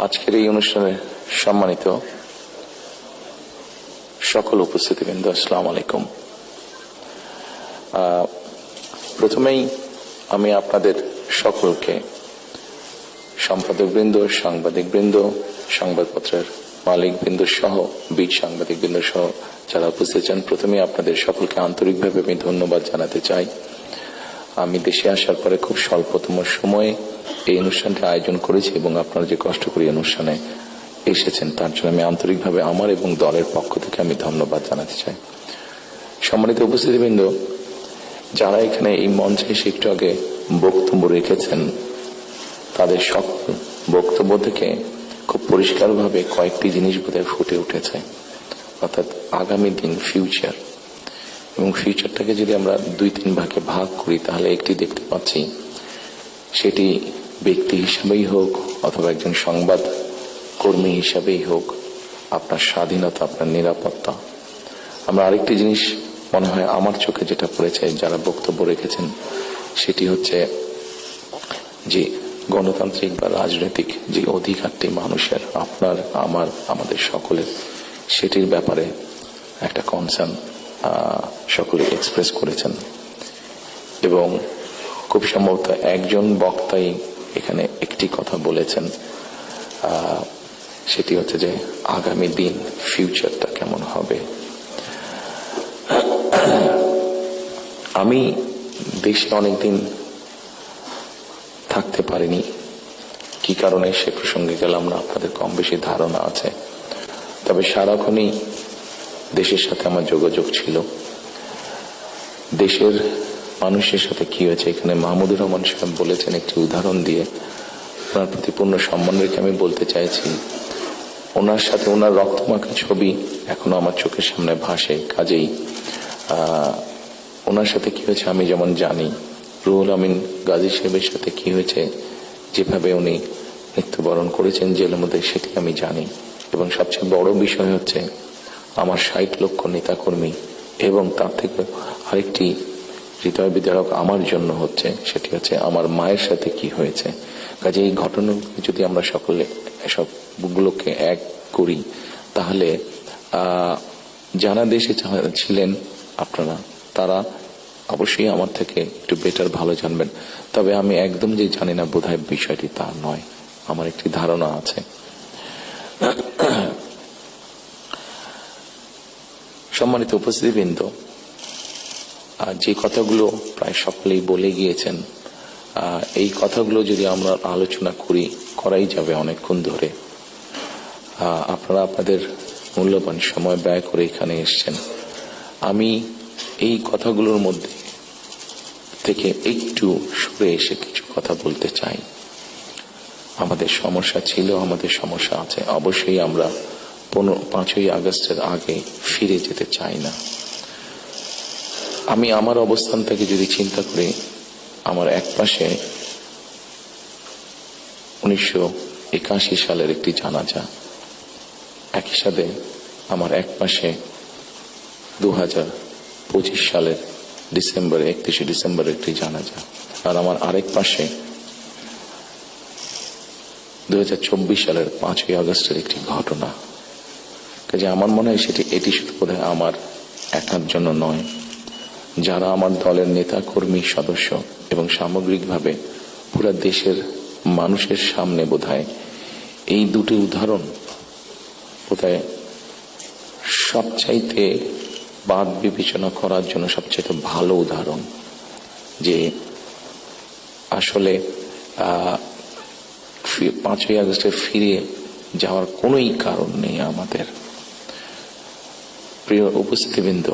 আজকের এই অনুষ্ঠানে সম্মানিত সকল উপস্থিতিবৃন্দ, আসসালামু আলাইকুম। প্রথমেই আমি আপনাদের সকলকে, সম্পাদকবৃন্দ, সাংবাদিকবৃন্দ, সংবাদপত্রের মালিকবৃন্দ সহ বীর সাংবাদিকবৃন্দ সহ যারা উপস্থিত আছেন, প্রথমে আপনাদের সকলকে আন্তরিকভাবে আমি ধন্যবাদ জানাতে চাই। আমি দেশে আসার পরে খুব স্বল্পতম সময়ে এই অনুষ্ঠানটি আয়োজন করেছি এবং আপনারা যে কষ্ট করে অনুষ্ঠানে এসেছেন তার জন্য আমি আন্তরিকভাবে আমার এবং দলের পক্ষ থেকে আমি ধন্যবাদ জানাতে চাই। সম্মানিত উপস্থিতিবৃন্দ, যারা এখানে এই মঞ্চে এসে একটু আগে বক্তব্য রেখেছেন, তাদের সকল বক্তব্য থেকে খুব পরিষ্কারভাবে কয়েকটি জিনিস বোধহয় ফুটে উঠেছে, অর্থাৎ আগামী দিন, ফিউচার। এবং ফিউচারটাকে যদি আমরা 2-3 ভাগে ভাগ করি তাহলে একটি দেখতে পাচ্ছি, সেটি ব্যক্তি হিসাবেই হোক অথবা একজন সংবাদ কর্মী হিসাবেই হোক, আপনার স্বাধীনতা, আপনার নিরাপত্তা। আমরা আরেকটি জিনিস মনে হয় আমার চোখে যেটা পড়েছে যারা বক্তব্য রেখেছেন, সেটি হচ্ছে যে গণতান্ত্রিক বা রাজনৈতিক যে অধিকারটি মানুষের, আপনার, আমার, আমাদের সকলের, সেটির ব্যাপারে একটা কনসার্ন সকলে এক্সপ্রেস করেছেন। এবং খুব সম্ভবত একজন বক্তাই এখানে একটি কথা বলেছেন, সেটি হচ্ছে যে আগামী দিন, ফিউচারটা কেমন হবে। আমি দেশে অনেকদিন থাকতে পারিনি, কি কারণে সে প্রসঙ্গে গেলাম না, আপনাদের কম বেশি ধারণা আছে। তবে সারাক্ষণই দেশের সাথে আমার যোগাযোগ ছিল। দেশের মানুষের সাথে কি হয়েছে, এখানে মাহমুদুর রহমান সাহেব বলেছেন একটি উদাহরণ দিয়ে, ওনার প্রতি পূর্ণ সম্মান রেখে আমি বলতে চাইছি, ওনার সাথে ওনার রক্তমাখা ছবি এখনো আমার চোখের সামনে ভাসে। কাজেই ওনার সাথে কি হয়েছে আমি যেমন জানি, রুহুল আমিন গাজী সাহেবের সাথে কি হয়েছে, যেভাবে উনি মৃত্যুবরণ করেছেন জেলের মধ্যে, সেটি আমি জানি। এবং সবচেয়ে বড় বিষয় হচ্ছে আমার 60 লক্ষ নেতাকর্মী, এবং তার থেকে আরেকটি হৃদয় বিদারক আমার জন্য হচ্ছে, সেটি হচ্ছে আমার মায়ের সাথে কি হয়েছে। কাজে এই ঘটনাগুলো যদি আমরা সকলে এসবগুলোকে এক করি, তাহলে যারা দেশে ছিলেন আপনারা, তারা অবশ্যই আমার থেকে একটু বেটার ভালো জানবেন। তবে আমি একদম যে জানি না বোধহয় বিষয়টি তা নয়, আমার একটি ধারণা আছে। সম্মানিত উপস্থিতিবৃন্দ, যে কথাগুলো প্রায় সকলেই বলে গিয়েছেন, এই কথাগুলো যদি আমরা আলোচনা করাই যাবে অনেকক্ষণ ধরে। আপনারা আপনাদের মূল্যবান সময় ব্যয় করে এখানে এসেছেন। আমি এই কথাগুলোর মধ্যে থেকে একটু সরে এসে কিছু কথা বলতে চাই। আমাদের সমস্যা ছিল, আমাদের সমস্যা আছে। অবশ্যই আমরা 5ই আগস্টের আগে ফিরে যেতে চাই না। আমি আমার অবস্থান থেকে যদি চিন্তা করি, আমার এক পাশে 1981 সালের একটি জানাজা, একই সাথে আমার এক পাশে 2025 সালের 31 ডিসেম্বর একটি জানাজা, আর আমার আরেক পাশে 2024 সালের 5ই আগস্টের একটি ঘটনা। কাজে আমার মনে হয় এটি শুধু বোধহয় আমার একার জন্য নয়, যারা আমার দলের নেতা কর্মী সদস্য এবং সামগ্রিকভাবে পুরো দেশের মানুষের সামনে বোধহয় এই দুটি উদাহরণ বোধহয় সবচাইতে বাদ বিবেচনা করার জন্য সবচাইতে ভালো উদাহরণ, যে আসলে 5ই আগস্টে ফিরে যাওয়ার কোনোই কারণ নেই আমাদের। প্রিয় উপস্থিতিবৃন্দ,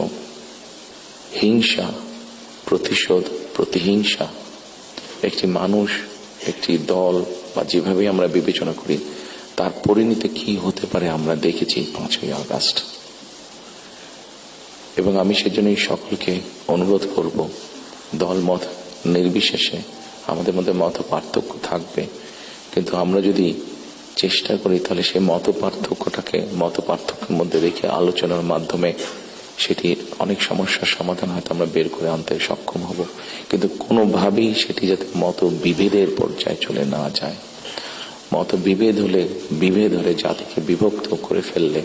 হিংসা, প্রতিশোধ, প্রতিহিংসা একটি মানুষ, একটি দল বা যেভাবে আমরা বিবেচনা করি, তার পরিণতি কি হতে পারে আমরা দেখেছি 5ই আগস্ট। এবং আমি সেজন্যই সকলকে অনুরোধ করব, দলমত নির্বিশেষে আমাদের মধ্যে মত পার্থক্য থাকবে, কিন্তু আমরা যদি চেষ্টা করি তাহলে সেই মত পার্থক্যের মধ্যে রেখে আলোচনার মাধ্যমে সেটি অনেক সমস্যার সমাধান হয়তো আমরা বের করে আনতে সক্ষম হব। কিন্তু কোনোভাবেই সেটি যাতে মত বিভেদের পর্যায়ে চলে না যায়, মত বিভেদ হলে জাতিকে বিভক্ত করে ফেললে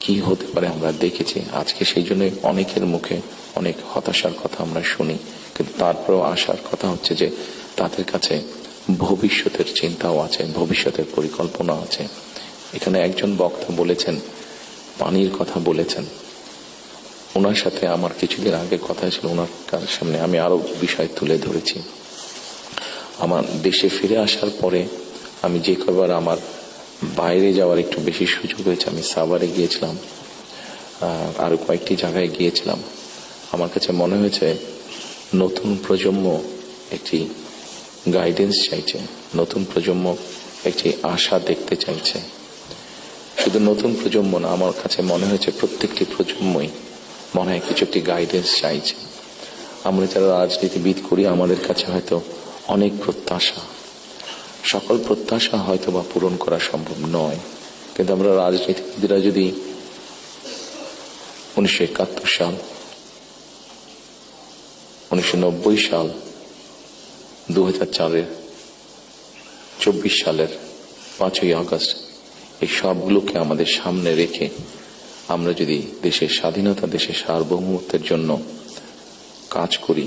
কি হতে পারে আমরা দেখেছি। আজকে সেই জন্য অনেকের মুখে অনেক হতাশার কথা আমরা শুনি, কিন্তু তারপরেও আশার কথা হচ্ছে যে তাদের কাছে ভবিষ্যতের চিন্তাও আছে, ভবিষ্যতের পরিকল্পনা আছে। এখানে একজন বক্তা বলেছেন, পানির কথা বলেছেন, ওনার সাথে আমার কিছুদিন আগে কথা ছিল, ওনার সামনে আমি আরো বিষয় তুলে ধরেছি। আমার দেশে ফিরে আসার পরে আমি যে কবার আমার বাইরে যাওয়ার একটু বেশি সুযোগ হয়েছে, আমি সাভারে গিয়েছিলাম, আরো কয়েকটি জায়গায় গিয়েছিলাম। আমার কাছে মনে হয়েছে নতুন প্রজন্ম একটি গাইডেন্স চাইছে, নতুন প্রজন্ম একটি আশা দেখতে চাইছে। শুধু নতুন প্রজন্ম না, আমার কাছে মনে হয়েছে প্রত্যেকটি প্রজন্মই মনে হয় কিছু একটি গাইডেন্স চাইছে। আমরা যারা রাজনীতিবিদ করি আমাদের কাছে হয়তো অনেক প্রত্যাশা, সকল প্রত্যাশা হয়তো বা পূরণ করা সম্ভব নয়, কিন্তু আমরা রাজনীতিবিদরা যদি 1971 সাল, 1990 সাল, 2004-এর 24 সালের 5ই আগস্ট এই সবগুলোকে আমাদের সামনে রেখে আমরা যদি দেশের স্বাধীনতা, দেশের সার্বভৌমত্বের জন্য কাজ করি,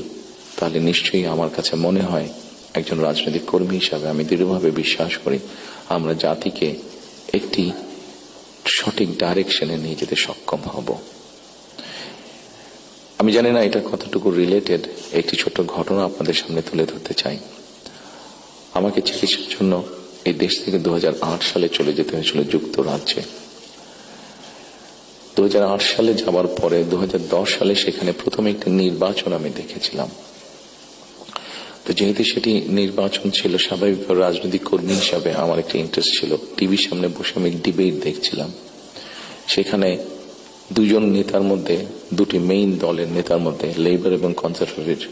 তাহলে নিশ্চয়ই আমার কাছে মনে হয় একজন রাজনৈতিক কর্মী হিসাবে আমি দৃঢ়ভাবে বিশ্বাস করি আমরা জাতিকে একটি সঠিক ডাইরেকশনে নিয়ে যেতে সক্ষম হব। আমি জানি না এটা কতটুকু রিলেটেড, একটি ছোট্ট ঘটনা আপনাদের সামনে তুলে ধরতে চাই। আমাকে চিকিৎসার জন্য এই দেশ থেকে 2008 সালে চলে যেতে হয়েছিল যুক্তরাজ্যে। 2008 সালে যাওয়ার পরে 2010 সালে সেখানে প্রথম একটি নির্বাচন আমি দেখেছিলাম। তো যেহেতু সেটি নির্বাচন ছিল, স্বাভাবিকভাবে রাজনৈতিক কর্মী হিসাবে আমার একটা ইন্টারেস্ট ছিল। টিভির সামনে বসে আমি ডিবেট দেখছিলাম। সেখানে দুজন নেতার মধ্যে, দুটি মেইন দলের নেতার মধ্যে, লেবার এবং কনজারভেটিভ,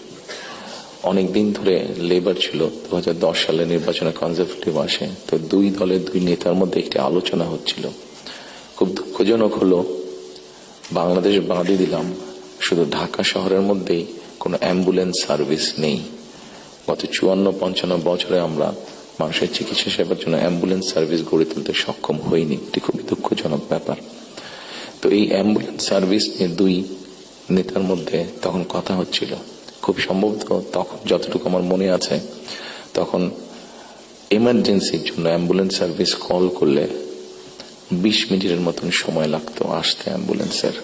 অনেকদিন ধরে লেবার ছিল, 2010 সালে নির্বাচনে কনজারভেটিভ আসে। তো দুই দলের দুই নেতার মধ্যে একটি আলোচনা হচ্ছিল। খুব দুঃখজনক হলো, বাংলাদেশ বাদে দিলাম, শুধু ঢাকা শহরের মধ্যেই কোনো অ্যাম্বুলেন্স সার্ভিস নেই। গত 54-55 বছরে আমরা মানুষের চিকিৎসা সেবার জন্য অ্যাম্বুলেন্স সার্ভিস গড়ে তুলতে সক্ষম হইনি। এটি খুবই দুঃখজনক ব্যাপার। তো এই অ্যাম্বুলেন্স সার্ভিস নিয়ে দুই নেতার মধ্যে তখন কথা হচ্ছিল। খুব সম্ভবত তখন যতটুকু আমার মনে আছে, তখন এমার্জেন্সির জন্য অ্যাম্বুলেন্স সার্ভিস কল করলে 20 মিনিটের মতন সময় লাগতো আসতে অ্যাম্বুলেন্সের।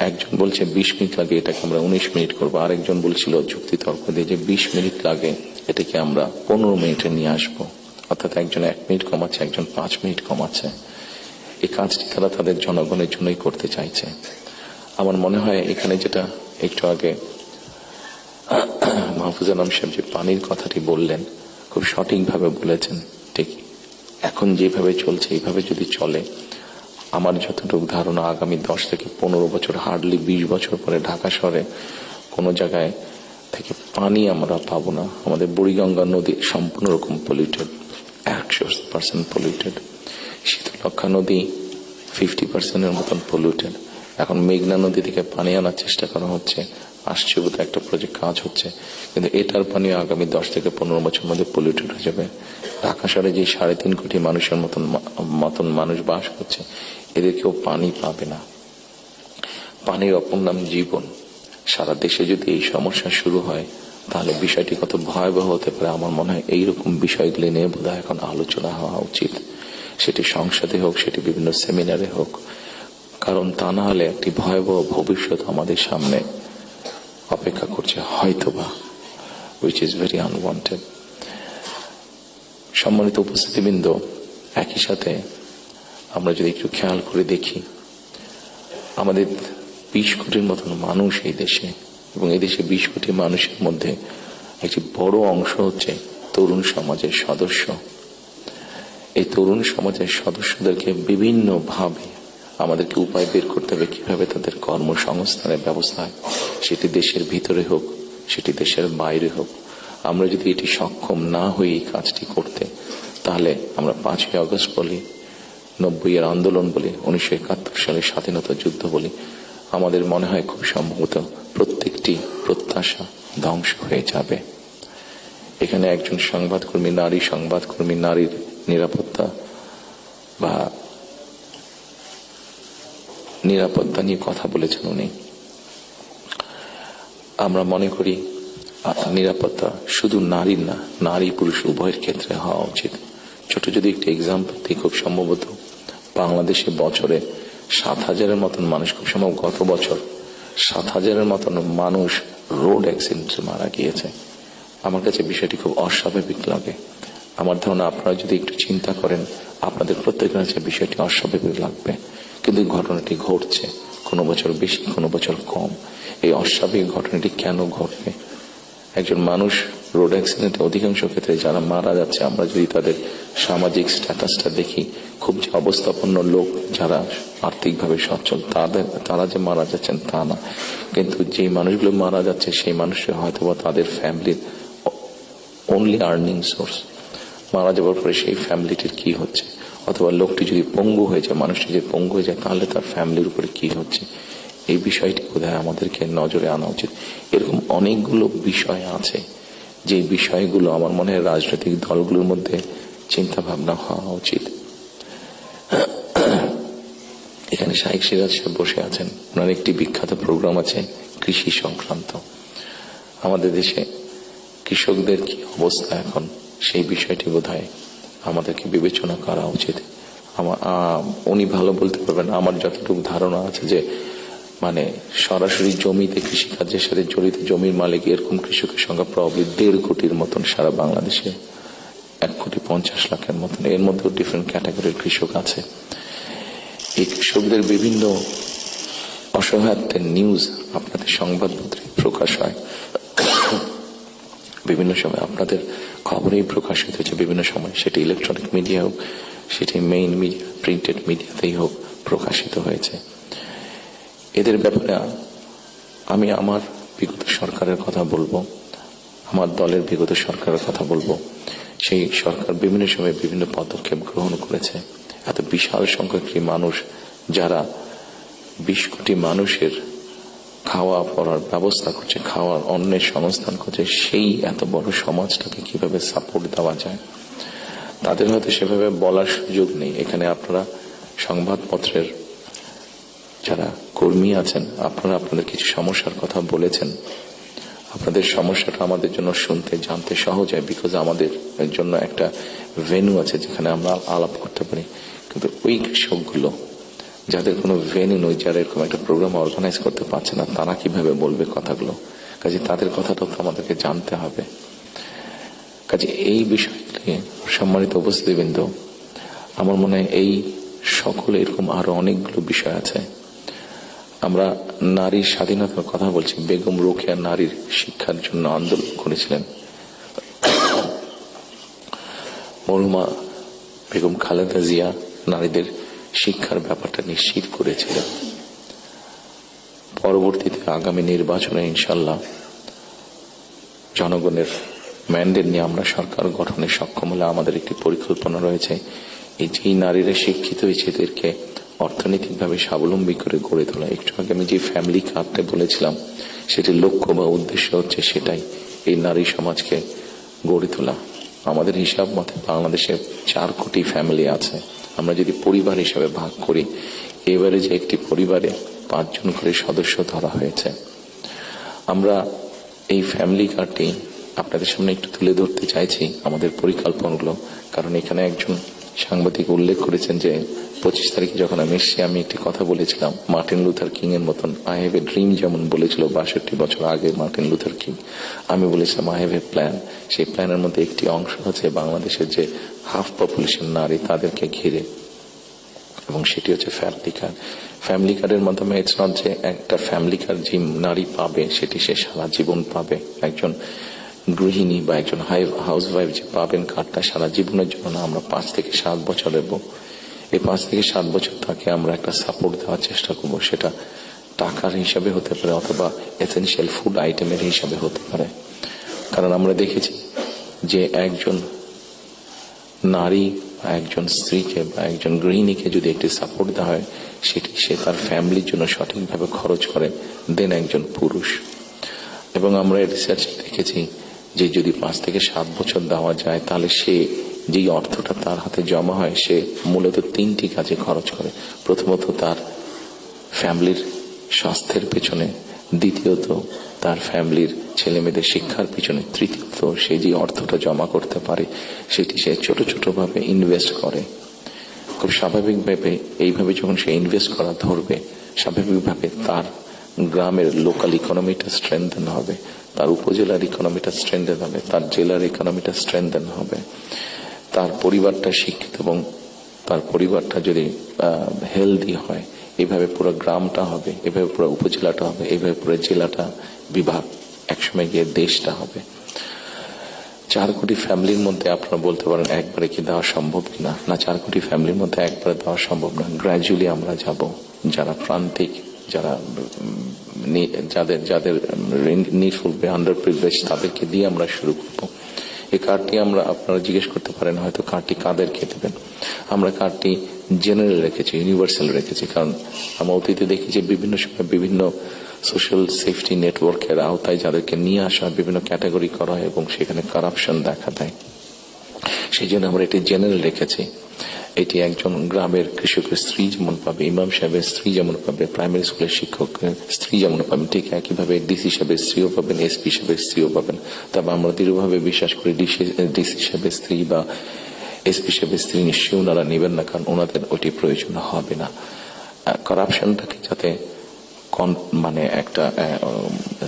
একজন বলছে 20 মিনিট লাগে, এটাকে আমরা 19 মিনিট করবো। আরেকজন বলছিল যুক্তি তর্ক দিয়ে যে 20 মিনিট লাগে, এটাকে আমরা 15 মিনিটে নিয়ে আসবো। অর্থাৎ একজন 1 মিনিট কমাচ্ছে, একজন 5 মিনিট কমাচ্ছে। এই কাজটি তারা তাদের জনগণের জন্যই করতে চাইছে। আমার মনে হয় এখানে যেটা একটু আগে মাহফুজ আলম সাহেব যে পানির কথাটি বললেন, খুব সঠিকভাবে বলেছেন। ঠিক এখন যেভাবে চলছে এইভাবে যদি চলে, আমার যতটুকু ধারণা আগামী 10 থেকে 15 বছর, হার্ডলি 20 বছর পরে ঢাকা শহরে কোনো জায়গায় থেকে পানি আমরা পাবো না। আমাদের বুড়িগঙ্গা নদী সম্পূর্ণ রকম পলিউটেড, 100% পলিউটেড। শীতলক্ষা নদী 50%-এর মতন পলিউটেড। এখন মেঘনা নদী থেকে পানি আনার চেষ্টা করা হচ্ছে, আসছে বোধ একটা প্রজেক্ট কাজ হচ্ছে, কিন্তু এটার পানি আগামী 10 থেকে 15 বছর মধ্যে পলিউটেড হয়ে যাবে। ঢাকা শহরে যে 3.5 কোটি মানুষের মতন মানুষ বাস করছে, এদের কেউ পানি পাবে না। পানির অপর নাম জীবন। সারা দেশে যদি এই সমস্যা শুরু হয়, তাহলে বিষয়টি কত ভয়াবহ হতে পারে। আমার মনে হয় এইরকম বিষয়গুলি নিয়ে বোধহয় এখন আলোচনা হওয়া উচিত, সেটি সংসদে হোক, সেটি বিভিন্ন সেমিনারে হোক। কারণ তা না হলে একটি ভয়াবহ ভবিষ্যৎ আমাদের সামনে অপেক্ষা করছে হয়তোবা, which is very unwanted. সম্মানিত উপস্থিতিবৃন্দ, একই সাথে আমরা যদি একটু খেয়াল করে দেখি, আমাদের 20 কোটির মতন মানুষ এই দেশে, এবং এই দেশে 20 কোটি মানুষের মধ্যে একটি বড় অংশ হচ্ছে তরুণ সমাজের সদস্য। এই তরুণ সমাজের সদস্যদেরকে বিভিন্ন ভাবে আমাদেরকে উপায় বের করতে হবে কিভাবে তাদের কর্মসংস্থানের ব্যবস্থা হয়, সেটি দেশের ভিতরে হোক, সেটি দেশের বাইরে হোক। আমরা যদি এটি সক্ষম না হই এই কাজটি করতে, তাহলে আমরা 5ই আগস্ট বলি, 90-এর আন্দোলন বলি, 1971 সালের স্বাধীনতা যুদ্ধ বলি, আমাদের মনে হয় খুব সম্ভবত প্রত্যেকটি প্রত্যাশা ধ্বংস হয়ে যাবে। এখানে একজন সংবাদকর্মী, নারী সংবাদকর্মী, নারীর নিরাপত্তা বা নিরাপত্তা নিয়ে কথা বলেছেন উনি। আমরা মনে করি নিরাপত্তা শুধু নারীর না, নারী পুরুষ উভয়ের ক্ষেত্রে হওয়া উচিত। ছোট যদি একটি এক্সাম্পল দিই, খুব সম্ভবত বাংলাদেশে বছরে 7,000-এর মতন মানুষ, খুব সম্ভব গত বছর 7,000-এর মতন মানুষ রোড অ্যাক্সিডেন্টে মারা গিয়েছে। আমার কাছে বিষয়টি খুব অস্বাভাবিক লাগে। আমার ধারণা আপনারা যদি একটু চিন্তা করেন, আপনাদের প্রত্যেকের কাছে বিষয়টি অস্বাভাবিক লাগবে, কিন্তু ঘটনাটি ঘটছে, কোনো বছর বেশি, কোনো বছর কম। এই অস্বাভাবিক ঘটনাটি কেন ঘটবে? একজন মানুষ রোড অ্যাক্সিডেন্টে অধিকাংশ ক্ষেত্রে যারা মারা যাচ্ছে, আমরা যদি তাদের সামাজিক স্ট্যাটাসটা দেখি, খুব যে অবস্থাপন্ন লোক যারা আর্থিকভাবে সচ্ছল তারা যে মারা যাচ্ছেন তা না, কিন্তু যে মানুষগুলো মারা যাচ্ছে সেই মানুষরা হয়তো বা তাদের ফ্যামিলির অনলি আর্নিং সোর্স। মারা যাওয়ার পরে সেই ফ্যামিলিটির কি হচ্ছে, অথবা লোকটি যদি পঙ্গু হয়ে যায়, মানুষটি যদি পঙ্গু হয়ে যায়, তাহলে তার ফ্যামিলির উপরে কি হচ্ছে, এই বিষয়টি বোধহয় আমাদেরকে নজরে আনা উচিত। এরকম অনেকগুলো বিষয় আছে যে বিষয়গুলো আমার মনে হয় রাজনৈতিক দলগুলোর মধ্যে চিন্তা ভাবনা হওয়া উচিত। এখানে শাইখ সিরাজ সাহেব বসে আছেন, ওনার একটি বিখ্যাত প্রোগ্রাম আছে কৃষি সংক্রান্ত। আমাদের দেশে কৃষকদের কি অবস্থা এখন, সেই বিষয়টি বোধহয় আমাদেরকে বিবেচনা করা উচিত। উনি ভালো বলতে পারবেন, আমার যতটুকু ধারণা আছে যে মানে সরাসরি জমিতে কৃষিকাজের সাথে জড়িত জমির মালিক এরকম কৃষকের সংখ্যা প্রবাবলি 1.5 কোটির মতন সারা বাংলাদেশে, 1,50,00,000-এর মতন। এর মধ্যেও ডিফারেন্ট ক্যাটাগরির কৃষক আছে। এই কৃষকদের বিভিন্ন অসহায়ত্বের নিউজ আপনাদের সংবাদপত্রে প্রকাশ হয়, বিভিন্ন সময় আপনাদের খবরেই প্রকাশিত হয়েছে, বিভিন্ন সময় সেটি ইলেকট্রনিক মিডিয়া হোক, সেটি মেইন মিডিয়া প্রিন্টেড মিডিয়াতেই হোক প্রকাশিত হয়েছে। এদের ব্যাপারে আমি আমার বিগত সরকারের কথা বলবো, আমার দলের বিগত সরকারের কথা বলবো। সেই সরকার বিভিন্ন সময় বিভিন্ন পদক্ষেপ গ্রহণ করেছে। এত বিশাল সংখ্যক মানুষ, যারা 20 কোটি মানুষের খাওয়া পড়ার ব্যবস্থা করছে, খাওয়ার অন্যের সংস্থান করছে, সেই এত বড় সমাজটাকে কিভাবে সাপোর্ট দেওয়া যায়, তাদের হয়তো সেভাবে বলার সুযোগ নেই। এখানে আপনারা সংবাদপত্রের যারা কর্মী আছেন, আপনারা আপনাদের কিছু সমস্যার কথা বলেছেন। আপনাদের সমস্যাটা আমাদের জন্য শুনতে জানতে সহজ হয়, বিকজ আমাদের জন্য একটা ভেন্যু আছে যেখানে আমরা আলাপ করতে পারি। কিন্তু ওই কৃষকগুলো যাদের কোনো ভেন্যু নয়, যারা এরকম একটা প্রোগ্রাম অর্গানাইজ করতে পারছে না, তারা কিভাবে বলবে কথাগুলো? কাজে তাদের কথাটাও তো আমাদেরকে জানতে হবে। কাজে এই বিষয়গুলি সম্মানিত উপস্থিতিবৃন্দ, আমার মনে হয় এই সকলে এরকম আরো অনেকগুলো বিষয় আছে। আমরা নারীর স্বাধীনতার কথা বলছি। বেগম রোকেয়া নারীর শিক্ষার জন্য আন্দোলন করেছিলেন। মরহুমা বেগম খালেদা জিয়া নারীদের শিক্ষার ব্যাপারটা নিশ্চিত করেছিলেন। পরবর্তীতে আগামী নির্বাচনে ইনশাল্লাহ জনগণের ম্যান্ডেট নিয়ে আমরা সরকার গঠনে সক্ষম হলে আমাদের একটি পরিকল্পনা রয়েছে, এই যে নারীরা শিক্ষিত হয়েছে এদেরকে অর্থনৈতিকভাবে স্বাবলম্বী করে গড়ে তোলা। একটু আগে আমি যে ফ্যামিলি কার্ডটা বলেছিলাম, সেটির লক্ষ্য বা উদ্দেশ্য হচ্ছে সেটাই, এই নারী সমাজকে গড়ে তোলা। আমাদের হিসাব মতে বাংলাদেশে 4 কোটি ফ্যামিলি আছে। আমরা যদি পরিবার হিসাবে ভাগ করি, এবারে যে একটি পরিবারে 5 জন করে সদস্য ধরা হয়েছে। আমরা এই ফ্যামিলি কার্ডটি আপনাদের সামনে একটু তুলে ধরতে চাইছি, আমাদের পরিকল্পনাগুলো। কারণ এখানে একজন সাংবাদিক উল্লেখ করেছেন যে 25 তারিখে যখন আমি এসেছি, আমি একটি কথা বলেছিলাম মার্টিন লুথার কিং এর মতন, আই হ্যাভ এ ড্রিম, যেমন বলেছিল 62 বছর আগে মার্টিন লুথার কিং। আমি বলেছিলাম আই হ্যাভ এ প্ল্যান। সেই প্ল্যানের মধ্যে একটি অংশ হচ্ছে বাংলাদেশের যে হাফ পপুলেশন নারী, তাদেরকে ঘিরে, এবং সেটি হচ্ছে ফ্যামিলি কার্ড। ফ্যামিলি কার্ডের মাধ্যমে ইটস নট যে একটা ফ্যামিলি কার্ড যে নারী পাবে সেটি সে সারা জীবন পাবে। একজন গৃহিণী বা একজন হাউস ওয়াইফ যে পাবেন কার্ডটা সারা জীবনের জন্য না, আমরা 5 থেকে 7 বছর দেব। এই 5 থেকে 7 বছর তাকে আমরা একটা সাপোর্ট দেওয়ার চেষ্টা করবো। সেটা টাকার হিসাবে হতে পারে, অথবা এসেনশিয়াল ফুড আইটেমের হিসাবে হতে পারে। কারণ আমরা দেখেছি যে একজন নারী বা একজন স্ত্রীকে বা একজন গৃহিণীকে যদি একটি সাপোর্ট দেওয়া হয়, সেটি সে তার ফ্যামিলির জন্য সঠিকভাবে খরচ করে দেন একজন পুরুষ। এবং আমরা রিসার্চ দেখেছি যে যদি 5 থেকে 7 বছর দেওয়া যায় তাহলে সে যেই অর্থটা তার হাতে জমা হয় সে মূলত 3টি কাজে খরচ করে। প্রথমত তার ফ্যামিলির স্বাস্থ্যের পেছনে, দ্বিতীয়ত তার ফ্যামিলির ছেলে মেয়েদের শিক্ষার পিছনে, তৃতীয়ত সে যে অর্থটা জমা করতে পারে সেটি সে ছোট ছোট ভাবে ইনভেস্ট করে। খুব স্বাভাবিকভাবে এইভাবে যখন সে ইনভেস্ট করা ধরবে, স্বাভাবিকভাবে তার গ্রামের লোকাল ইকোনমিটা স্ট্রেংথেন হবে, তার উপজেলার ইকোনমিটা স্ট্রেংথেন হবে, তার জেলার ইকোনমিটা স্ট্রেংথেন হবে, তার পরিবারটা শিক্ষিত এবং তার পরিবারটা যদি হেলদি হয়, এইভাবে পুরো গ্রামটা হবে, এভাবে পুরো উপজেলাটা হবে, এইভাবে পুরো জেলাটা, বিভাগ, একসময় গিয়ে দেশটা হবে। 4 কোটি ফ্যামিলির মধ্যে আপনারা বলতে পারেন একবারে কি দেওয়া সম্ভব কিনা? না, 4 কোটি ফ্যামিলির মধ্যে একবারে দেওয়া সম্ভব না। গ্র্যাজুয়ালি আমরা যাব, যারা প্রান্তিক, যারা যাদের নিডফুল, আন্ডার প্রিভিলেজ, তাদেরকে দিয়ে আমরা শুরু করব। এই কার্ডটি আমরা, আপনারা জিজ্ঞেস করতে পারেন হয়তো কার্ডটি কাদেরকে দেবেন। আমরা কার্ডটি জেনারেল রেখেছি, ইউনিভার্সাল রেখেছি, কারণ আমরা অতীতে দেখি যে বিভিন্ন সময় বিভিন্ন সোশ্যাল সেফটি নেটওয়ার্কের আওতায় যাদেরকে নিয়ে আসা বিভিন্ন ক্যাটাগরি করা হয় এবং সেখানে কারাপশন দেখা দেয়। সেই জন্য আমরা এটি জেনারেল রেখেছি। এটি একজন গ্রামের কৃষকের স্ত্রী যেমন পাবে, ইমাম সাহেবের স্ত্রী যেমন পাবে, প্রাইমারি স্কুলের শিক্ষকের স্ত্রী যেমন পাবেন, ঠিক একইভাবে ডিসি সাহেবের স্ত্রীও পাবেন, এসপি সাহেবের স্ত্রীও পাবেন। তবে আমরা দৃঢ়ভাবে বিশ্বাস করি ডিসি সাহেবের স্ত্রী বা এসপি সাহেবের স্ত্রী নিশ্চয়ই ওনারা নেবেন না, কারণ ওনাদের ওটি প্রয়োজন হবে না। কারাপশনটাকে যাতে মানে একটা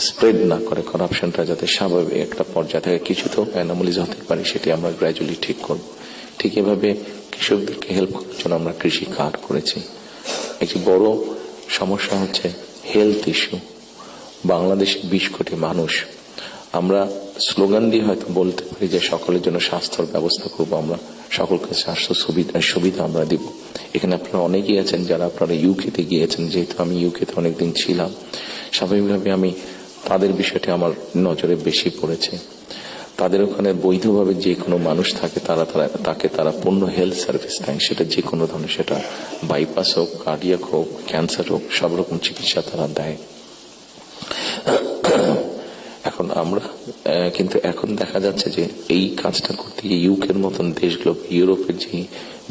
স্প্রেড না করে, কারাপশনটা যাতে স্বাভাবিক একটা পর্যায়ে থেকে, কিছু তো অ্যানোমালিজ হতে পারে, সেটি আমরা গ্র্যাজুয়ালি ঠিক করব। ঠিক এভাবে কৃষকদেরকে হেল্প করার জন্য আমরা কৃষি কার্ড করেছি। একটি বড় সমস্যা হচ্ছে হেলথ ইস্যু। বাংলাদেশে 20 কোটি মানুষ, আমরা স্লোগান দিয়ে হয়তো বলতে পারি যে সকলের জন্য স্বাস্থ্যের ব্যবস্থা করবো, আমরা সকলকে স্বাস্থ্য সুবিধা আমরা দিব। এখানে আপনারা অনেকেই আছেন যারা আপনারা ইউকেতে গিয়েছেন, যেহেতু আমি ইউকেতে অনেকদিন ছিলাম, স্বাভাবিকভাবে আমি তাদের বিষয়টি আমার নজরে বেশি পড়েছে। তাদের ওখানে বৈধভাবে যে কোনো মানুষ থাকে, তাকে তারা পূর্ণ হেলথ সার্ভিস দেয়, সেটা যে কোনো ধরনের, সেটা বাইপাস হোক, কার্ডিয়াক হোক, ক্যান্সার হোক, সব রকম চিকিৎসা তারা দেয়। এখন আমরা কিন্তু এখন দেখা যাচ্ছে যে এই কাজটা করতে গিয়ে ইউকের মতন দেশগুলো, ইউরোপের যে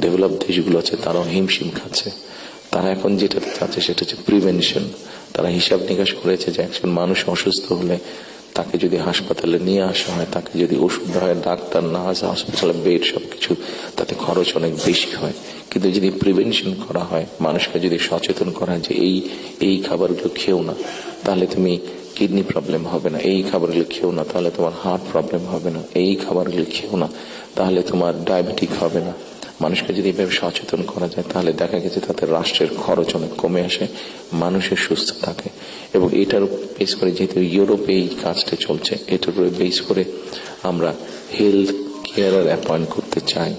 ডেভেলপ দেশগুলো আছে, তারাও হিমশিম খাচ্ছে। তারা এখন যেটা চাচ্ছে সেটা হচ্ছে প্রিভেনশন। তারা হিসাব নিকাশ করেছে যে একজন মানুষ অসুস্থ হলে তাকে যদি হাসপাতালে নিয়ে আসা হয়, তাকে যদি ওষুধ দেওয়া হয়, ডাক্তার, নার্স, হসপিটালে বেড, সবকিছু, তাতে খরচ অনেক বেশি হয়। কিন্তু যদি প্রিভেনশন করা হয়, মানুষকে যদি সচেতন করা হয় যে এই খাবারগুলো খেও না, তাহলে তুমি কিডনি প্রবলেম হবে না, এই খাবারগুলো খেও না তাহলে তোমার হার্ট প্রবলেম হবে না, এই খাবারগুলো খেও না তাহলে তোমার ডায়াবেটিক হবে না। মানুষকে যদি এভাবে সচেতন করা যায় তাহলে দেখা গেছে তাতে রাষ্ট্রের খরচ অনেক কমে আসে, মানুষের সুস্থ থাকে। এবং এটার উপর বেস করে, যেহেতু ইউরোপে এই কাজটা চলছে, এটার উপরে বেস করে আমরা হেলথ কেয়ারার অ্যাপয়েন্ট করতে চাই।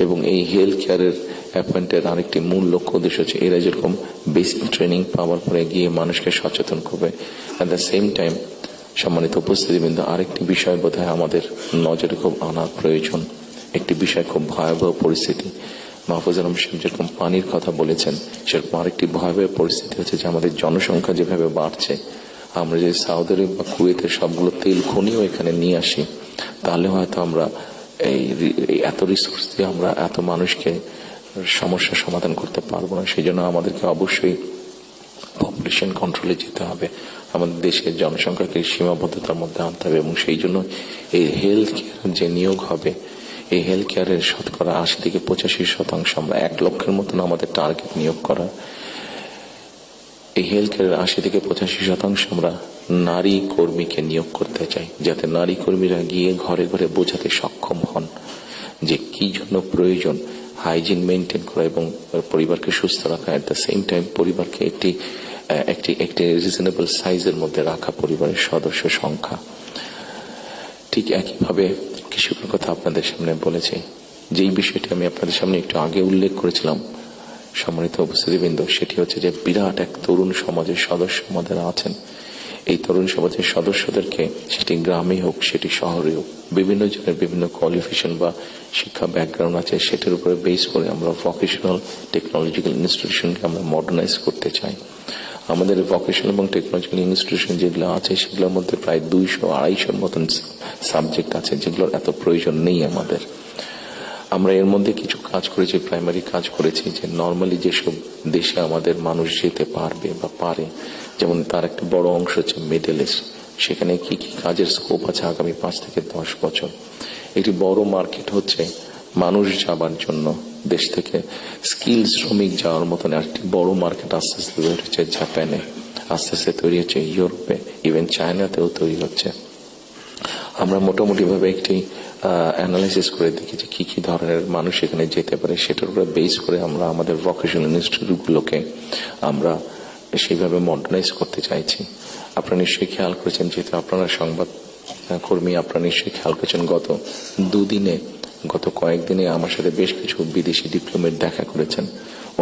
এবং এই হেলথ কেয়ারের অ্যাপয়েন্টের আরেকটি মূল লক্ষ্য উদ্দেশ্য হচ্ছে এরা যেরকম বেসিক ট্রেনিং পাওয়ার পরে গিয়ে মানুষকে সচেতন করবে, অ্যাট দ্য সেম টাইম সম্মানিত উপস্থিতিবৃন্দ, আরেকটি বিষয় বোধহয় আমাদের নজরে খুব আনা প্রয়োজন। একটি বিষয়, খুব ভয়াবহ পরিস্থিতি, মাহফুজ আলম সাহেব যেরকম পানির কথা বলেছেন, সেরকম আরেকটি ভয়াবহ পরিস্থিতি হচ্ছে যে আমাদের জনসংখ্যা যেভাবে বাড়ছে, আমরা যদি সৌদি আরব বা কুয়েতের সবগুলো তেল খনিও এখানে নিয়ে আসি, তাহলে হয়তো আমরা এই এত রিসোর্স দিয়ে আমরা এত মানুষকে সমস্যার সমাধান করতে পারবো না। সেই জন্য আমাদেরকে অবশ্যই পপুলেশন কন্ট্রোলে যেতে হবে, আমাদের দেশের জনসংখ্যাকে সীমাবদ্ধতার মধ্যে আনতে হবে। এবং সেই জন্য এই হেলথ কেয়ার যে নিয়োগ হবে, এই হেলথ কেয়ারের শতকরা 80 থেকে 85% আমরা 1 লক্ষের মতন আমাদের টার্গেট নিয়োগ করা। এই হেলথ কেয়ারের 80 থেকে 85% আমরা নারী কর্মীকে নিয়োগ করতে চাই, যাতে নারী কর্মীরা গিয়ে ঘরে ঘরে বোঝাতে সক্ষম হন যে কি জন্য প্রয়োজন হাইজিন মেনটেন করা এবং পরিবারকে সুস্থ রাখা, এট দ্য সেম টাইম পরিবারকে একটি রিজনেবল সাইজের মধ্যে রাখা, পরিবারের সদস্য সংখ্যা। ঠিক একইভাবে কৃষকের কথা আপনাদের সামনে বলেছি, যেই বিষয়টি আমি আপনাদের সামনে একটু আগে উল্লেখ করেছিলাম সম্মানিত উপস্থিতিবৃন্দ, সেটি হচ্ছে যে বিরাট এক তরুণ সমাজের সদস্য আমাদের আছেন। এই তরুণ সমাজের সদস্যদেরকে, সেটি গ্রামে হোক সেটি শহরে হোক, বিভিন্ন জনের বিভিন্ন কোয়ালিফিকেশন বা শিক্ষা ব্যাকগ্রাউন্ড আছে, সেটার উপরে বেস করে আমরা ভোকেশনাল টেকনোলজিক্যাল ইনস্টিটিউশনকে আমরা মডার্নাইজ করতে চাই। আমাদের ভোকেশনাল এবং টেকনোলজিক্যাল ইনস্টিটিউশন যেগুলো আছে সেগুলোর মধ্যে প্রায় 200-250 মতন সাবজেক্ট আছে যেগুলোর এত প্রয়োজন নেই আমাদের। আমরা এর মধ্যে কিছু কাজ করেছি, প্রাইমারি কাজ করেছি, যে নর্মালি যেসব দেশে আমাদের মানুষ যেতে পারবে বা পারে, যেমন তার একটা বড় অংশ হচ্ছে মিডল ইস্ট, সেখানে কি কি কাজের স্কোপ আছে আগামী 5 থেকে 10 বছর। একটি বড় মার্কেট হচ্ছে মানুষ যাবার জন্য, দেশ থেকে স্কিল শ্রমিক যাওয়ার মতন একটি বড় মার্কেট আস্তে আস্তে তৈরি হচ্ছে জাপানে, আস্তে আস্তে তৈরি হচ্ছে ইউরোপে, ইভেন চায়নাতেও তৈরি হচ্ছে। আমরা মোটামুটি ভাবে একটি অ্যানালাইসিস করে দেখি যে কি কি ধরনের মানুষ এখানে যেতে পারে, সেটার উপরে বেস করে আমরা আমাদের ভোকেশনাল ইনস্টিটিউটগুলোকে আমরা সেইভাবে মডার্নাইজ করতে চাইছি। আপনারা নিশ্চয়ই খেয়াল করেছেন, যেহেতু আপনারা সংবাদ কর্মী, আপনারা নিশ্চয়ই খেয়াল করেছেন গত কয়েকদিনে আমার সাথে বেশ কিছু বিদেশি ডিপ্লোমেট দেখা করেছেন।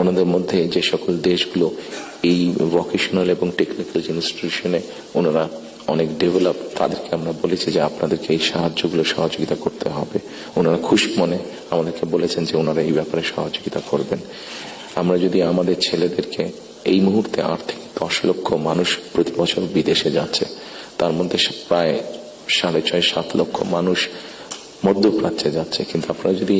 ওনাদের মধ্যে যে সকল দেশগুলো এই ভোকেশনাল এবং টেকনিক্যাল ইনস্টিটিউশনে ওনারা অনেক ডেভেলপ, তাদেরকে আমরা বলেছি যে আপনাদেরকে এই সহযোগিতা করতে হবে। ওনারা খুশি মনে আমাদেরকে বলেছেন যে ওনারা এই ব্যাপারে সহযোগিতা করবেন। আমরা যদি আমাদের ছেলেদেরকে, এই মুহূর্তে 8 থেকে 10 লক্ষ মানুষ প্রতি বছর বিদেশে যাচ্ছে, তার মধ্যে প্রায় 6.5-7 লক্ষ মানুষ মধ্যপ্রাচ্যে যাচ্ছে, কিন্তু আপনারা যদি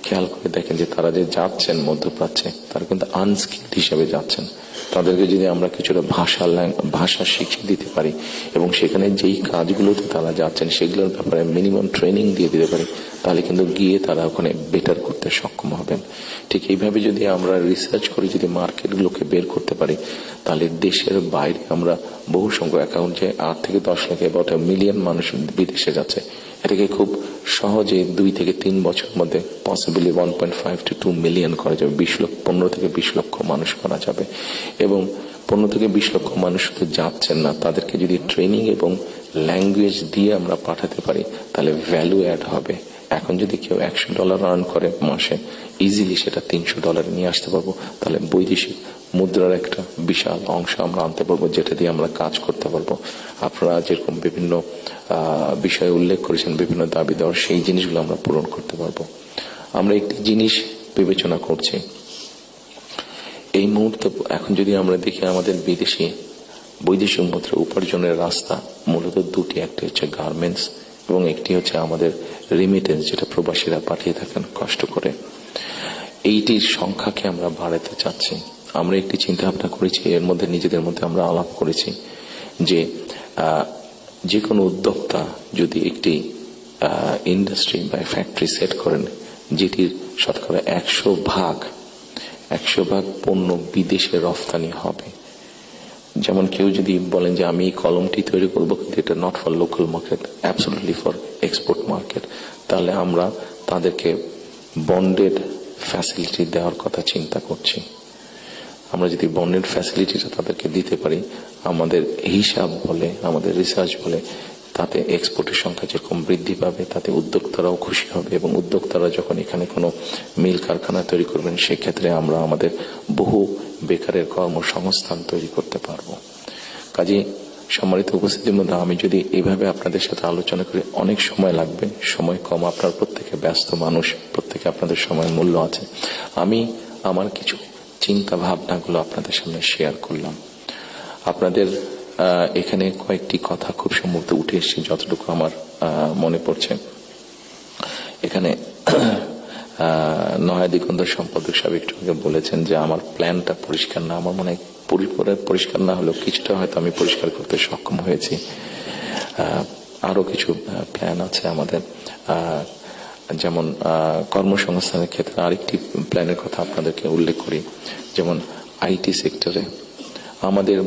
খেয়াল করে দেখেন যে তারা যে যাচ্ছেন মধ্যপ্রাচ্যে, তারা কিন্তু আনস্কিল্ড হিসেবে যাচ্ছেন। তাদেরকে যদি আমরা কিছুটা ভাষা শিখিয়ে দিতে পারি এবং সেখানে যেই কাজগুলোতে তারা যাচ্ছেন সেগুলোর ব্যাপারে মিনিমাম ট্রেনিং দিয়ে দিতে পারি, তাহলে কিন্তু গিয়ে তারা ওখানে বেটার করতে সক্ষম হবেন। ঠিক এইভাবে যদি আমরা রিসার্চ করে যদি মার্কেটগুলোকে বের করতে পারি, তাহলে দেশের বাইরে আমরা বহু সংখ্যক অ্যাকাউন্ট, যে 8 থেকে 10 লাখ about 1 মিলিয়ন মানুষ বিদেশে যাচ্ছে, এটাকে খুব সহজে 2 থেকে 3 বছরের মধ্যে পসিবলি 1.5 to 2 মিলিয়ন করা যাবে। 15 থেকে 20 লক্ষ মানুষ করা যাবে। এবং 15 থেকে 20 লক্ষ মানুষ শুধু যাচ্ছেন না, তাদেরকে যদি ট্রেনিং এবং ল্যাঙ্গুয়েজ দিয়ে আমরা পাঠাতে পারি, তাহলে ভ্যালু অ্যাড হবে। এখন যদি কেউ $100 আর্ন করে মাসে, ইজিলি সেটা $300 নিয়ে আসতে পারবো। তাহলে বৈদেশিক মুদ্রার একটা বিশাল অংশ আমরা আনতে পারবো, যেটা দিয়ে আমরা কাজ করতে পারবো। আপনারা যেরকম বিভিন্ন বিষয়ে উল্লেখ করেছেন, বিভিন্ন দাবি দেওয়ার, সেই জিনিসগুলো আমরা পূরণ করতে পারবো। আমরা একটি জিনিস বিবেচনা করছি এই মুহূর্তে। এখন যদি আমরা দেখি আমাদের বৈদেশিক মুদ্রা উপার্জনের রাস্তা মূলত দুটি, একটি হচ্ছে গার্মেন্টস এবং একটি হচ্ছে আমাদের রিমিটেন্স, যেটা প্রবাসীরা পাঠিয়ে থাকেন কষ্ট করে। এইটির সংখ্যাকে আমরা বাড়াতে চাচ্ছি। আমরা একটি চিন্তা ভাবনা করেছি, এর মধ্যে নিজেদের মধ্যে আমরা আলাপ করেছি যে কোনো উদ্যোক্তা যদি একটি ইন্ডাস্ট্রি বা ফ্যাক্টরি সেট করেন, যেটির শতকরা 100 ভাগ পণ্য বিদেশে রফতানি হবে। যেমন কেউ যদি বলেন যে আমি কলমটি তৈরি করবো, কিন্তু এটা not for local market, absolutely for export market, তাহলে আমরা তাদেরকে বন্ডেড ফ্যাসিলিটি দেওয়ার কথা চিন্তা করছি। আমরা যদি বন্ডেড ফ্যাসিলিটিটা তাদেরকে দিতে পারি, আমাদের হিসাব বলে, আমাদের রিসার্চ বলে, তাতে এক্সপোর্টের সংখ্যা যেরকম বৃদ্ধি পাবে, তাতে উদ্যোক্তারাও খুশি হবে। এবং উদ্যোক্তারা যখন এখানে কোনো মিল কারখানা তৈরি করবেন, সেক্ষেত্রে আমরা আমাদের বহু বেকারের কর্মসংস্থান তৈরি করতে পারবো। কাজে সম্মানিত উপস্থিতির মধ্যে আমি যদি এইভাবে আপনাদের সাথে আলোচনা করি, অনেক সময় লাগবে, সময় কম, আপনার প্রত্যেকে ব্যস্ত মানুষ, প্রত্যেকে আপনাদের সময়ের মূল্য আছে। আমি আমার কিছু চিন্তা ভাবনাগুলো আপনাদের সামনে শেয়ার করলাম। আপনাদের এখানে কয়েকটি কথা খুব সম্ভবত উঠে এসেছে, যতটুকু আমার মনে পড়ছে। এখানে নয়া দিগন্ত সম্পাদক সাহেব একটু আগে বলেছেন যে আমার প্ল্যানটা পরিষ্কার না। আমার মনে হয় পরিপূর্ণ পরিষ্কার না হলেও কিছুটা হয়তো আমি পরিষ্কার করতে সক্ষম হয়েছি। আরো কিছু প্ল্যান আছে আমাদের, যেমন কর্মসংস্থানের ক্ষেত্রে আরেকটি প্ল্যানের কথা আপনাদেরকে উল্লেখ করি। যেমন আইটি সেক্টরে আমাদের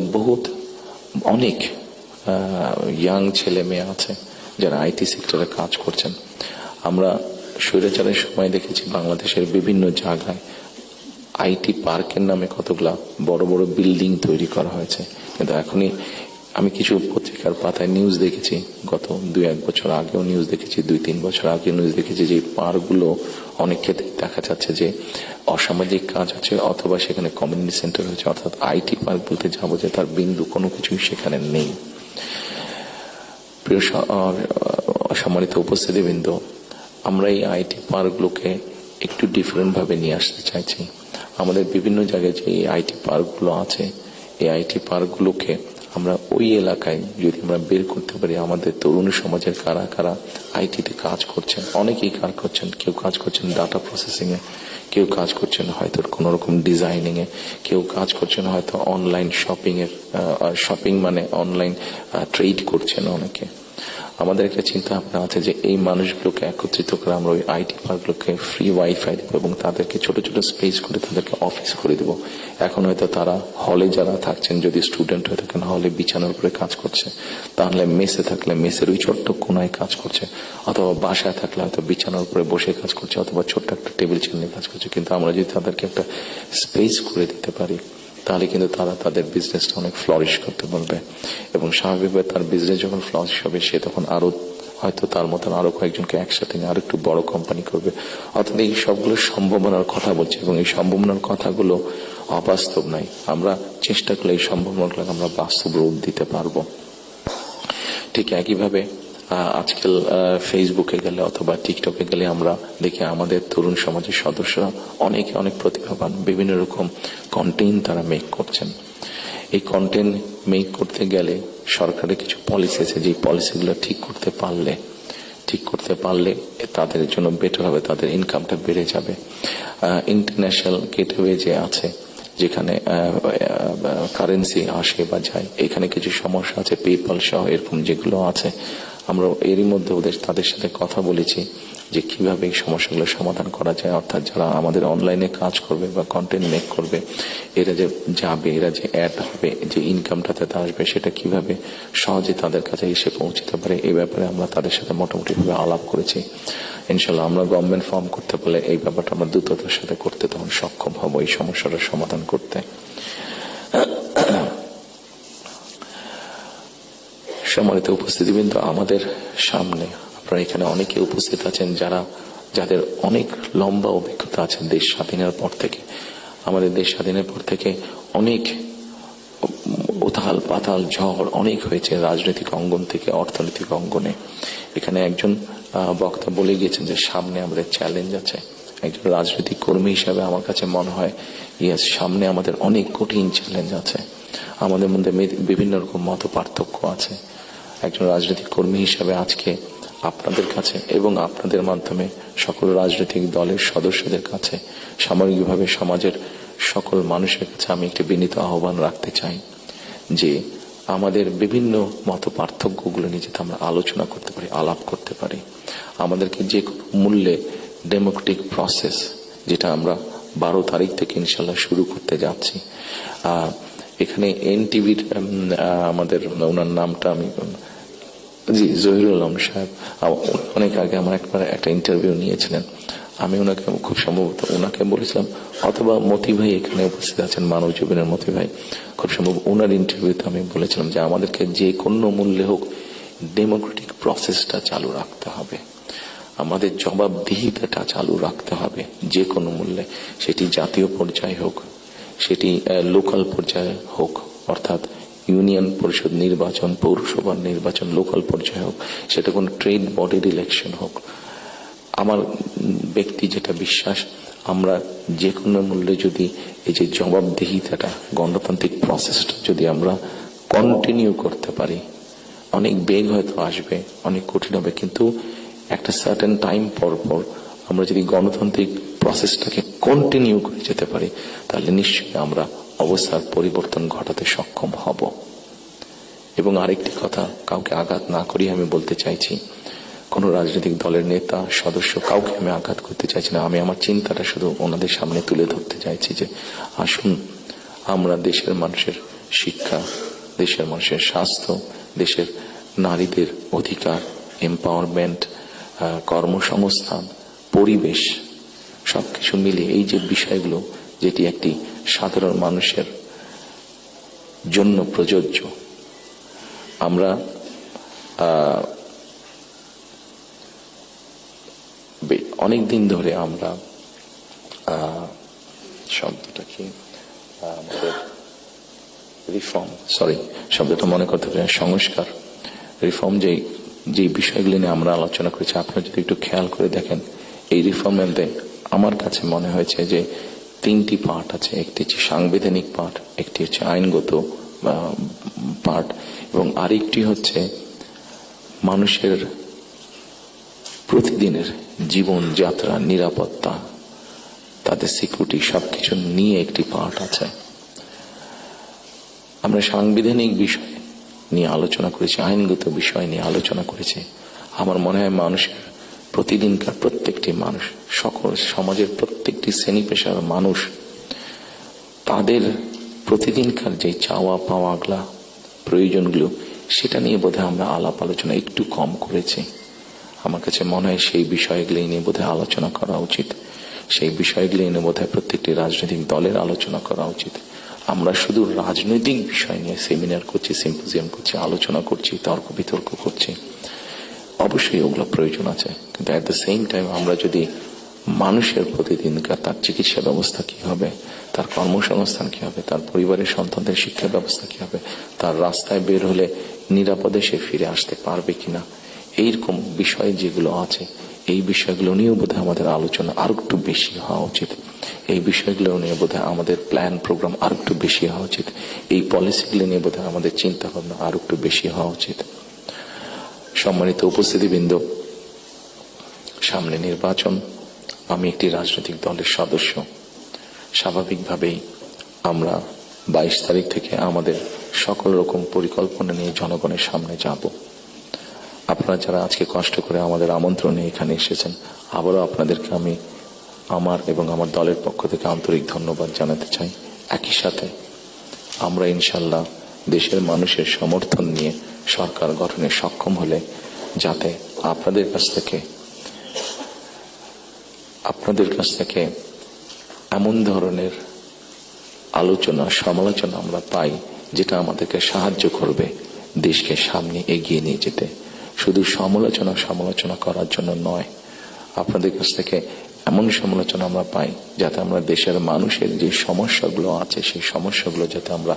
অনেক ইয়াং ছেলে মেয়ে আছে যারা আইটি সেক্টরে কাজ করছেন। আমরা স্বৈরাচারের সময় দেখেছি বাংলাদেশের বিভিন্ন জায়গায় আইটি পার্কের নামে কতগুলা বড় বড় বিল্ডিং তৈরি করা হয়েছে, কিন্তু এখনই আমি কিছু পত্রিকার পাতায় নিউজ দেখেছি, গত 2-1 বছর আগেও নিউজ দেখেছি, 2-3 বছর আগে নিউজ দেখেছি, যে পার্কগুলো অনেক ক্ষেত্রে দেখা যাচ্ছে যে অসামাজিক কাজ আছে, অথবা সেখানে কমিউনিটি সেন্টার হয়েছে, অর্থাৎ আইটি পার্ক বলতে যাবো যে তার বিন্দু কোনো কিছুই সেখানে নেই। প্রিয় সম্মানিত উপস্থিতিবৃন্দ, আমরা এই আইটি পার্কগুলোকে একটু ডিফারেন্ট ভাবে নিয়ে আসতে চাইছি। আমাদের বিভিন্ন জায়গায় যে আইটি পার্কগুলো আছে, এই আইটি পার্কগুলোকে আমরা ওই এলাকায় যদি আমরা বের করতে পারি, আমাদের তরুণ সমাজের কারা কারা আইটিতে কাজ করছেন, অনেকেই কাজ করছেন, কেউ কাজ করছেন ডাটা প্রসেসিং এ, কেউ কাজ করছেন হয়তো কোন রকম ডিজাইনিং এ, কেউ কাজ করছেন হয়তো অনলাইন শপিং এর, শপিং মানে অনলাইন ট্রেড করছেন অনেকে। আমাদের একটা চিন্তা ভাবনা আছে যে এই মানুষগুলোকে একত্রিত করে আমরা ওই আইটি পার্কগুলোকে ফ্রি ওয়াইফাই দেবো এবং তাদেরকে ছোট ছোট স্পেস করে তাদেরকে অফিস করে দেবো। এখন হয়তো তারা হলে যারা থাকছেন, যদি স্টুডেন্ট হয়ে থাকেন হলে বিছানার উপরে কাজ করছে, তাহলে মেসে থাকলে মেসের ওই ছোট্ট কোনায় কাজ করছে, অথবা বাসায় থাকলে হয়তো বিছানার উপরে বসে কাজ করছে, অথবা ছোট্ট একটা টেবিল চেয়ার নিয়ে কাজ করছে। কিন্তু আমরা যদি তাদেরকে একটা স্পেস করে দিতে পারি, তাহলে কিন্তু তারা তাদের বিজনেসটা অনেক ফ্লরিশ করতে পারবে এবং স্বাভাবিকভাবে তার বিজনেস যখন ফ্লরিশ হবে, সে তখন আরো হয়তো তার মতন আরো কয়েকজনকে একসাথে নিয়ে আরো একটু বড় কোম্পানি করবে। অর্থাৎ এই সবগুলো সম্ভাবনার কথা বলছে এবং এই সম্ভাবনার কথাগুলো অবাস্তব নাই। আমরা চেষ্টা করলে এই সম্ভাবনাগুলো আমরা বাস্তব রূপ দিতে পারবো। ঠিক একইভাবে আজকাল ফেসবুকে গেলে অথবা টিকটকে গেলে আমরা দেখি আমাদের তরুণ সমাজের সদস্যরা অনেকে অনেক প্রতিভাবান, বিভিন্ন রকম কন্টেন্ট তারা মেক করছেন। এই কন্টেন্ট মেক করতে গেলে সরকারের কিছু পলিসি আছে, যে পলিসিগুলো ঠিক করতে পারলে তাদের জন্য বেটার হবে, তাদের ইনকামটা বেড়ে যাবে। ইন্টারন্যাশনাল গেটওয়ে যে আছে, যেখানে কারেন্সি আসে বা যায়, এখানে কিছু সমস্যা আছে, পেপাল সহ এরকম যেগুলো আছে, আমরা এরই মধ্যে তাদের সাথে কথা বলেছি যে কিভাবে এই সমস্যাগুলো সমাধান করা যায়। অর্থাৎ যারা আমাদের অনলাইনে কাজ করবে বা কন্টেন্ট মেক করবে, এরা যে যাবে, এরা যে অ্যাড হবে, যে ইনকামটা তাতে আসবে, সেটা কিভাবে সহজে তাদের কাছে এসে পৌঁছতে পারে, এই ব্যাপারে আমরা তাদের সাথে মোটামুটি ভাবে আলাপ করেছি। ইনশাল্লাহ আমরা গভর্নমেন্ট ফর্ম করতে পারলে এই ব্যাপারটা আমরা দ্রুততার সাথে করতে তখন সক্ষম হব এই সমস্যাটার সমাধান করতে। সম্মানিত উপস্থিতিবৃন্দ, আমাদের সামনে আপনারা এখানে অনেকে উপস্থিত আছেন যাদের অনেক লম্বা অভিজ্ঞতা আছে দেশ স্বাধীনের পর থেকে। আমাদের দেশ স্বাধীনের পর থেকে অনেক উথাল পাতাল ঝড় অনেক হয়েছে রাজনৈতিক অঙ্গন থেকে অর্থনৈতিক অঙ্গনে। এখানে একজন বক্তা বলে গিয়েছেন যে সামনে আমাদের চ্যালেঞ্জ আছে। একজন রাজনৈতিক কর্মী হিসাবে আমার কাছে মনে হয় ইয়েস, সামনে আমাদের অনেক কঠিন চ্যালেঞ্জ আছে, আমাদের মধ্যে বিভিন্ন রকম মত পার্থক্য আছে। একজন রাজনৈতিক কর্মী হিসাবে আজকে আপনাদের কাছে এবং আপনাদের মাধ্যমে সকল রাজনৈতিক দলের সদস্যদের কাছে, সামগ্রিকভাবে সমাজের সকল মানুষের কাছে আমি একটি বিনীত আহ্বান রাখতে চাই যে আমাদের বিভিন্ন মত পার্থক্যগুলো নিয়ে যাতে আমরা আলোচনা করতে পারি, আলাপ করতে পারি। আমাদেরকে যে মূল্যে ডেমোক্রেটিক প্রসেস, যেটা আমরা 12 তারিখ থেকে ইনশাল্লাহ শুরু করতে যাচ্ছি। এখানে এনটিভির আমাদের ওনার নামটা আমি জি জহিরুল আলম সাহেব অনেক আগে আমার একটা ইন্টারভিউ নিয়েছিলেন। আমি ওনাকে খুব সম্ভবত ওনাকে বলেছিলাম, অথবা মতি ভাই এখানে উপস্থিত আছেন, মানব জীবনের মতি ভাই, খুব সম্ভব ওনার ইন্টারভিউতে আমি বলেছিলাম যে আমাদেরকে যে কোনো মূল্যে হোক ডেমোক্রেটিক প্রসেসটা চালু রাখতে হবে, আমাদের জবাবদিহিতাটা চালু রাখতে হবে যে কোনো মূল্যে। সেটি জাতীয় পর্যায়ে হোক, সেটি লোকাল পর্যায়ে হোক, অর্থাৎ ইউনিয়ন পরিষদ নির্বাচন, পৌরসভার নির্বাচন, লোকাল পর্যায়ে হোক, সেটা কোনো ট্রেড বডির ইলেকশন হোক। আমার ব্যক্তি যেটা বিশ্বাস, আমরা যে কোনো মূল্যে যদি এই যে জবাবদিহিতাটা, গণতান্ত্রিক প্রসেসটা যদি আমরা কন্টিনিউ করতে পারি, অনেক বেগ হয়তো আসবে, অনেক কঠিন হবে, কিন্তু একটা সার্টেন টাইম পর পর আমরা যদি গণতান্ত্রিক প্রসেসটাকে কন্টিনিউ করে যেতে পারি, তাহলে নিশ্চয়ই আমরা অবস্থার পরিবর্তন ঘটাতে সক্ষম হব। এবং আরেকটি কথা, কাউকে আঘাত না করি আমি বলতে চাইছি, কোন রাজনৈতিক দলের নেতা সদস্য কাউকে আমি আঘাত করতে চাইছি না। আমি আমার চিন্তাটা শুধু ওনাদের সামনে তুলে ধরতে চাইছি যে আসুন আমরা দেশের মানুষের শিক্ষা, দেশের মানুষের স্বাস্থ্য, দেশের নারীদের অধিকার, এম্পাওয়ারমেন্ট, কর্মসংস্থান, পরিবেশ, সবকিছু মিলিয়ে এই যে বিষয়গুলো, যেটি একটি সাধারণ মানুষের জন্য প্রযোজ্য, আমরা অনেক দিন ধরে আমরা শব্দটা কি আমাদের রিফর্ম, শব্দটা মনে করতে পারি, সংস্কার, রিফর্ম, যে বিষয়গুলি নিয়ে আমরা আলোচনা করেছি, আপনারা যদি একটু খেয়াল করে দেখেন, এই রিফর্মের আমার কাছে মনে হয়েছে যে তিনটি পার্ট আছে, একটি হচ্ছে সাংবিধানিক পার্ট, একটি হচ্ছে আইনগত পার্ট, এবং আরেকটি হচ্ছে মানুষের প্রতিদিনের জীবনযাত্রা, নিরাপত্তা, তাদের সিকিউরিটি সবকিছু নিয়ে একটি পার্ট আছে। আমরা সাংবিধানিক বিষয় নিয়ে আলোচনা করেছি, আইনগত বিষয় নিয়ে আলোচনা করেছি। আমার মনে হয় মানুষের প্রতিদিনকার প্রত্যেকটি মানুষ, সকল সমাজের প্রত্যেকটি শ্রেণী পেশার মানুষ, তাদের প্রতিদিনকার যে চাওয়া পাওয়াগুলা, প্রয়োজনগুলো, সেটা নিয়ে বোধহয় আমরা আলাপ আলোচনা একটু কম করেছি। আমার কাছে মনে হয় সেই বিষয়গুলি নিয়ে বোধহয় আলোচনা করা উচিত। সেই বিষয়গুলি নিয়ে বোধহয় প্রত্যেকটি রাজনৈতিক দলের আলোচনা করা উচিত। আমরা শুধু রাজনৈতিক বিষয় নিয়ে সেমিনার করছি, সিম্পোজিয়াম করছি, আলোচনা করছি, তর্ক বিতর্ক করছি। অবশ্যই ওগুলো প্রয়োজন আছে, কিন্তু অ্যাট দ্য সেম টাইম আমরা যদি মানুষের প্রতিদিনকার তার চিকিৎসা ব্যবস্থা কি হবে, তার কর্মসংস্থান কি হবে, তার পরিবারের সন্তানদের শিক্ষা ব্যবস্থা কি হবে, তার রাস্তায় বের হলে নিরাপদে সে ফিরে আসতে পারবে কিনা, এইরকম বিষয় যেগুলো আছে, এই বিষয়গুলো নিয়েও বোধহয় আমাদের আলোচনা আর একটু বেশি হওয়া উচিত। এই বিষয়গুলো নিয়ে বোধহয় আমাদের প্ল্যান প্রোগ্রাম আর একটু বেশি হওয়া উচিত। এই পলিসিগুলো নিয়ে বোধহয় আমাদের চিন্তা ভাবনা আর একটু বেশি হওয়া উচিত। সম্মানিত উপস্থিতিবৃন্দ, সামনে নির্বাচন। আমি একটি রাজনৈতিক দলের সদস্য। স্বাভাবিকভাবেই আমরা 22 তারিখ থেকে আমাদের সকল রকম পরিকল্পনা নিয়ে জনগণের সামনে যাব। আপনারা যারা আজকে কষ্ট করে আমাদের আমন্ত্রণে এখানে এসেছেন, আবারও আপনাদেরকে আমি আমার এবং আমার দলের পক্ষ থেকে আন্তরিক ধন্যবাদ জানাতে চাই। একই সাথে আমরা ইনশাল্লাহ দেশের মানুষের সমর্থন নিয়ে সরকার গঠনে সক্ষম হলে যাতে আপনাদের কাছ থেকে এমন ধরনের আলোচনা, সমালোচনা আমরা পাই যেটা আমাদেরকে সাহায্য করবে দেশকে সামনে এগিয়ে নিয়ে যেতে। শুধু সমালোচনা করার জন্য নয়, আপনাদের কাছ থেকে এমন সমালোচনা আমরা পাই যাতে আমরা দেশের মানুষের যে সমস্যাগুলো আছে, সেই সমস্যাগুলো যাতে আমরা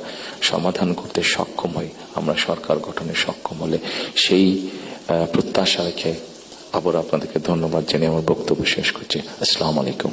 সমাধান করতে সক্ষম হই। আমরা সরকার গঠনে সক্ষম হলে সেই প্রত্যাশা রেখে আবার আপনাদেরকে ধন্যবাদ জানিয়ে আমার বক্তব্য শেষ করছি। আসসালামু আলাইকুম।